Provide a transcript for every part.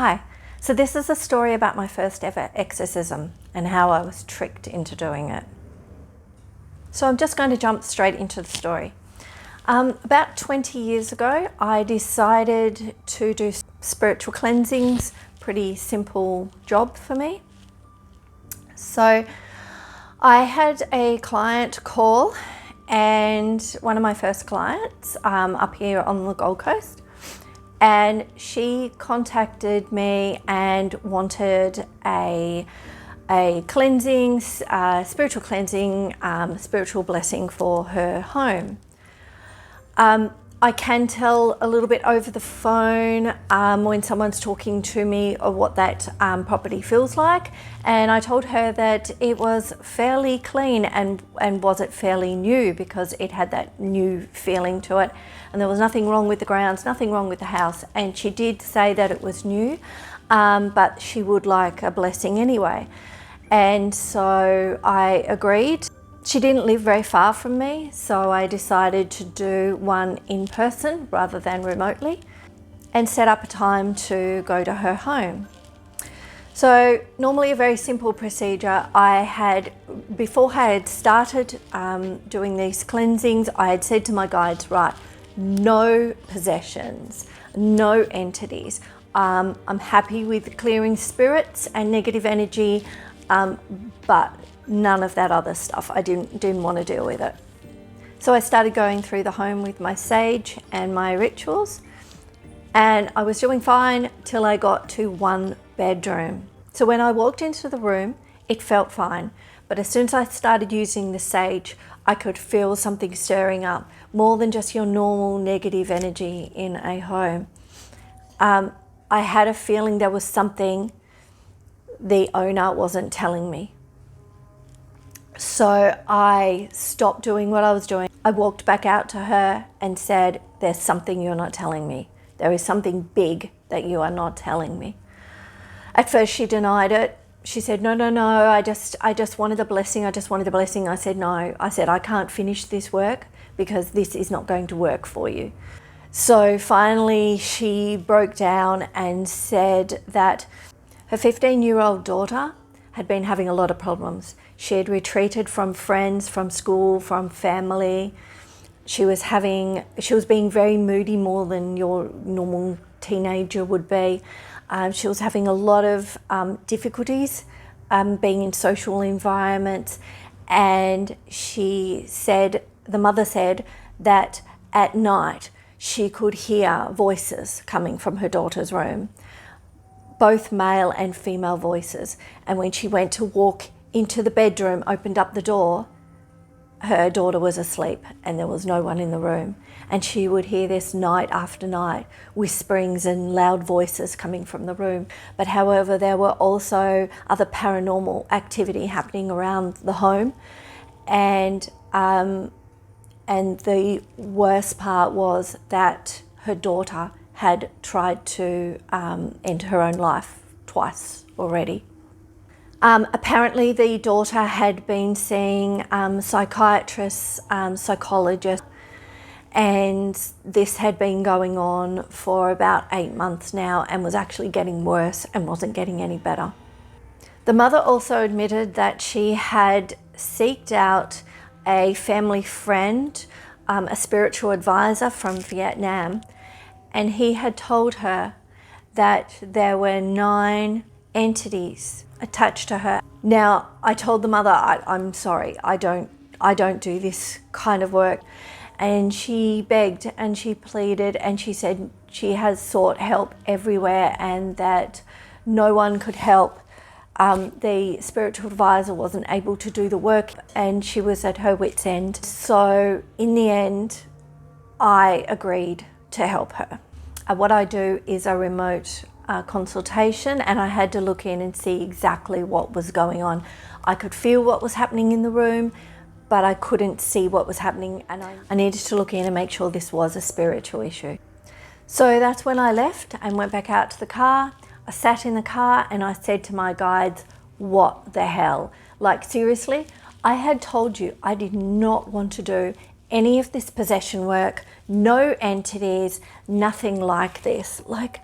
Hi, so this is a story about my first ever exorcism and how I was tricked into doing it. So I'm just going to jump straight into the story. About 20 years ago, I decided to do spiritual cleansings, pretty simple job for me. So I had a client call, and one of my first clients up here on the Gold Coast, and she contacted me and wanted a cleansing, spiritual cleansing, spiritual blessing for her home. I can tell a little bit over the phone when someone's talking to me of what that property feels like, and I told her that it was fairly clean and was it fairly new, because it had that new feeling to it, and there was nothing wrong with the grounds, nothing wrong with the house, and she did say that it was new, but she would like a blessing anyway. And so I agreed. She didn't live very far from me, so I decided to do one in person rather than remotely and set up a time to go to her home. So normally a very simple procedure. Before I had started doing these cleansings, I had said to my guides, right, no possessions, no entities. I'm happy with clearing spirits and negative energy, but none of that other stuff. I didn't want to deal with it. So I started going through the home with my sage and my rituals, and I was doing fine till I got to one bedroom. So when I walked into the room, it felt fine, but as soon as I started using the sage, I could feel something stirring up, more than just your normal negative energy in a home. I had a feeling there was something the owner wasn't telling me. So I stopped doing what I was doing. I walked back out to her and said, there's something you're not telling me. There is something big that you are not telling me. At first she denied it. She said, no, I just wanted a blessing. I just wanted a blessing. I said, no. I said, I can't finish this work because this is not going to work for you. So finally she broke down and said that her 15-year-old daughter had been having a lot of problems. She had retreated from friends, from school, from family. She was being very moody, more than your normal teenager would be. She was having a lot of difficulties being in social environments, and the mother said that at night she could hear voices coming from her daughter's room, both male and female voices. And when she went to walk into the bedroom, opened up the door, her daughter was asleep and there was no one in the room. And she would hear this night after night, whisperings and loud voices coming from the room. But however, there were also other paranormal activity happening around the home. And the worst part was that her daughter had tried to end her own life twice already. Apparently the daughter had been seeing psychiatrists, psychologists, and this had been going on for about 8 months now and was actually getting worse and wasn't getting any better. The mother also admitted that she had sought out a family friend, a spiritual advisor from Vietnam, and he had told her that there were 9 entities attached to her. Now, I told the mother, I'm sorry, I don't do this kind of work. And she begged and she pleaded, and she said she has sought help everywhere and that no one could help. The spiritual advisor wasn't able to do the work and she was at her wit's end. So in the end, I agreed to help her. What I do is a remote consultation, and I had to look in and see exactly what was going on. I could feel what was happening in the room, but I couldn't see what was happening, and I needed to look in and make sure this was a spiritual issue. So that's when I left and went back out to the car. I sat in the car and I said to my guides, what the hell? Like, seriously, I had told you I did not want to do any of this possession work, no entities, nothing like this. Like,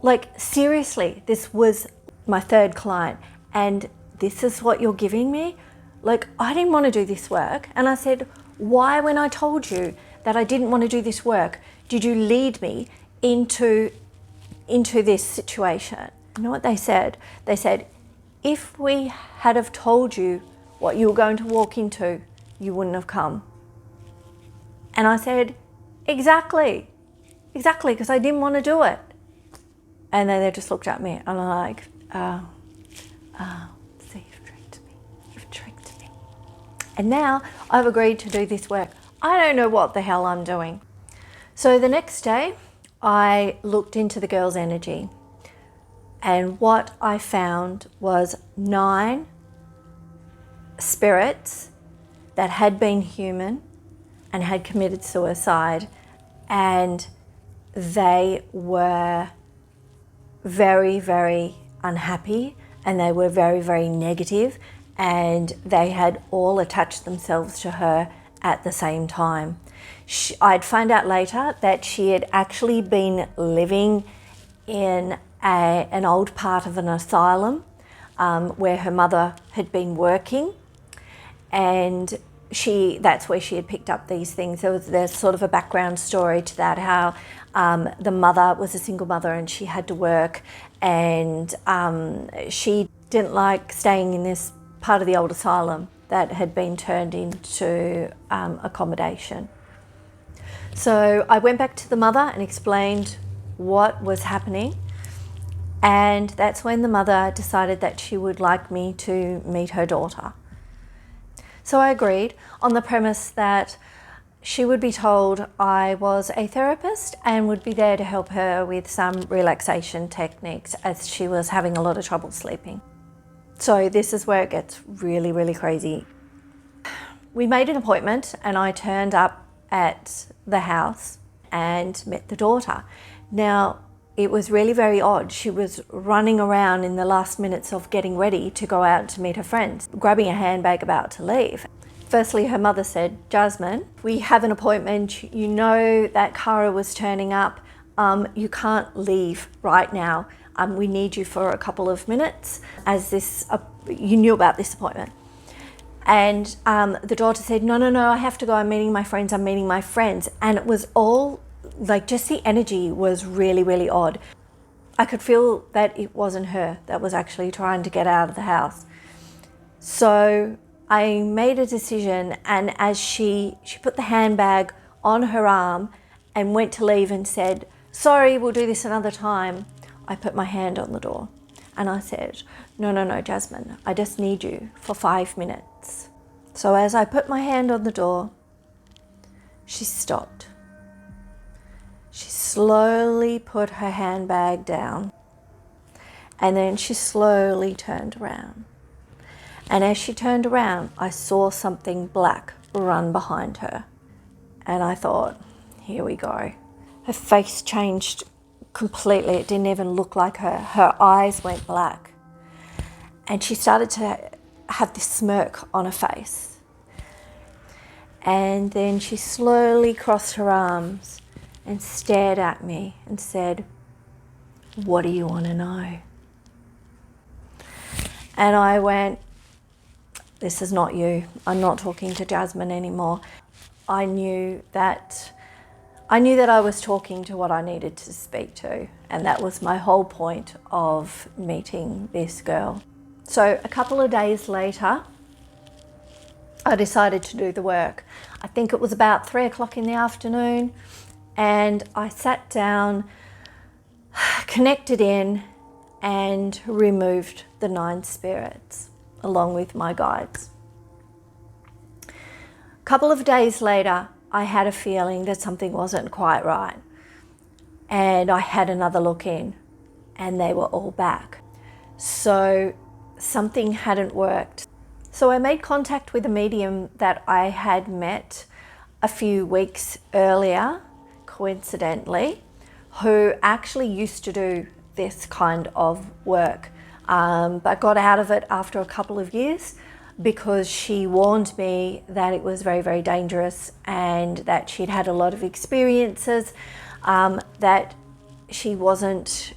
Like, seriously, this was my third client, and this is what you're giving me? Like, I didn't want to do this work. And I said, why, when I told you that I didn't want to do this work, did you lead me into this situation? You know what they said? They said, if we had have told you what you were going to walk into, you wouldn't have come. And I said, exactly, because I didn't want to do it. And then they just looked at me and I'm like, so you've tricked me. And now I've agreed to do this work. I don't know what the hell I'm doing. So the next day I looked into the girl's energy, and what I found was 9 spirits that had been human and had committed suicide, and they were very, very unhappy, and they were very, very negative, and they had all attached themselves to her at the same time. I'd find out later that she had actually been living in an old part of an asylum where her mother had been working, and that's where she had picked up these things. There's sort of a background story to that, how the mother was a single mother and she had to work, and she didn't like staying in this part of the old asylum that had been turned into accommodation. So I went back to the mother and explained what was happening, and that's when the mother decided that she would like me to meet her daughter. So I agreed on the premise that she would be told I was a therapist and would be there to help her with some relaxation techniques, as she was having a lot of trouble sleeping. So this is where it gets really, really crazy. We made an appointment and I turned up at the house and met the daughter. Now, it was really very odd. She was running around in the last minutes of getting ready to go out to meet her friends, grabbing a handbag about to leave. Firstly, her mother said, Jasmine, we have an appointment. You know that Kara was turning up. You can't leave right now. We need you for a couple of minutes, as you knew about this appointment. And the daughter said, no, I have to go. I'm meeting my friends. And it was all like, just the energy was really, really odd. I could feel that it wasn't her that was actually trying to get out of the house. So I made a decision, and as she put the handbag on her arm and went to leave and said, sorry, we'll do this another time, I put my hand on the door and I said, no, Jasmine, I just need you for 5 minutes. So as I put my hand on the door, she stopped. She slowly put her handbag down, and then she slowly turned around. And as she turned around, I saw something black run behind her. And I thought, here we go. Her face changed completely. It didn't even look like her. Her eyes went black. And she started to have this smirk on her face. And then she slowly crossed her arms and stared at me and said, what do you want to know? And I went, this is not you. I'm not talking to Jasmine anymore. I knew that I was talking to what I needed to speak to, and that was my whole point of meeting this girl. So a couple of days later, I decided to do the work. I think it was about 3 o'clock in the afternoon, and I sat down, connected in, and removed the 9 spirits along with my guides. A couple of days later, I had a feeling that something wasn't quite right, and I had another look in, and they were all back. So something hadn't worked. So I made contact with a medium that I had met a few weeks earlier, coincidentally, who actually used to do this kind of work, but got out of it after a couple of years because she warned me that it was very, very dangerous, and that she'd had a lot of experiences that she wasn't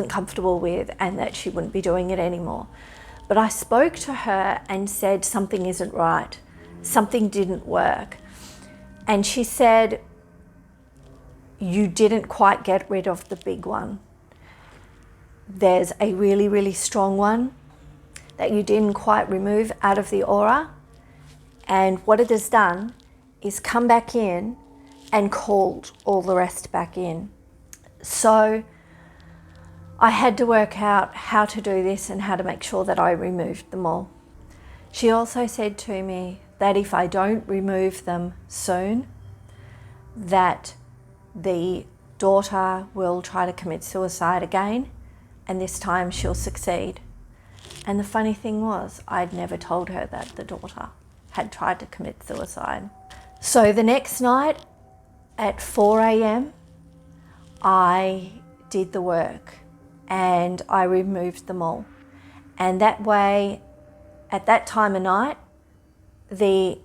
comfortable with, and that she wouldn't be doing it anymore. But I spoke to her and said, something isn't right. Something didn't work. And she said, you didn't quite get rid of the big one. There's a really, really strong one that you didn't quite remove out of the aura. And what it has done is come back in and called all the rest back in. So I had to work out how to do this and how to make sure that I removed them all. She also said to me that if I don't remove them soon, that the daughter will try to commit suicide again, and this time she'll succeed. And the funny thing was, I'd never told her that the daughter had tried to commit suicide. So the next night at 4 a.m, I did the work and I removed them all. And that way, at that time of night, the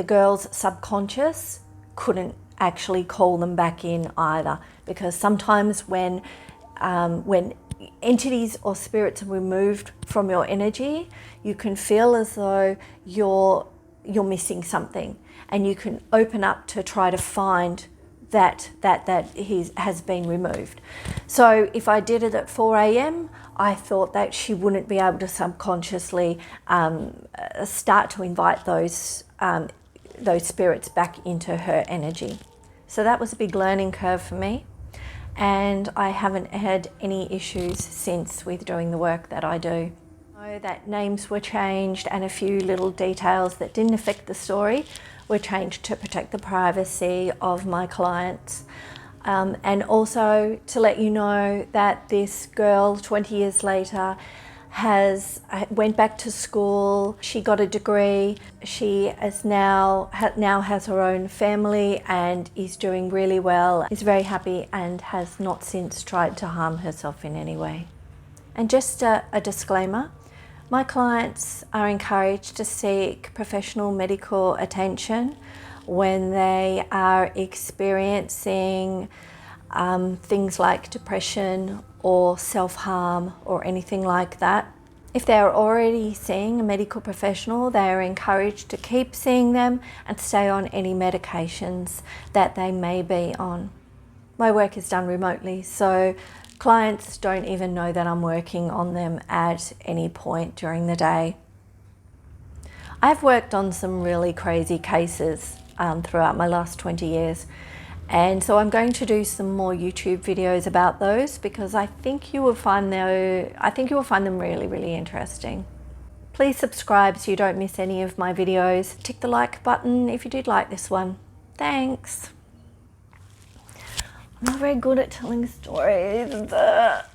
girl's subconscious couldn't actually call them back in either, because sometimes when entities or spirits are removed from your energy, you can feel as though you're missing something, and you can open up to try to find that has been removed. So if I did it at 4 a.m, I thought that she wouldn't be able to subconsciously start to invite those spirits back into her energy. So that was a big learning curve for me, and I haven't had any issues since with doing the work that I do. I know that names were changed, and a few little details that didn't affect the story were changed to protect the privacy of my clients. And also to let you know that this girl, 20 years later, went back to school. She got a degree. She is now has her own family and is doing really well. Is very happy and has not since tried to harm herself in any way. And just a disclaimer, my clients are encouraged to seek professional medical attention when they are experiencing things like depression or self-harm or anything like that. If they are already seeing a medical professional, they are encouraged to keep seeing them and stay on any medications that they may be on. My work is done remotely, so clients don't even know that I'm working on them at any point during the day. I've worked on some really crazy cases throughout my last 20 years. And so I'm going to do some more YouTube videos about those, because I think you will find them really, really interesting. Please subscribe so you don't miss any of my videos. Tick the like button if you did like this one. Thanks. I'm not very good at telling stories, but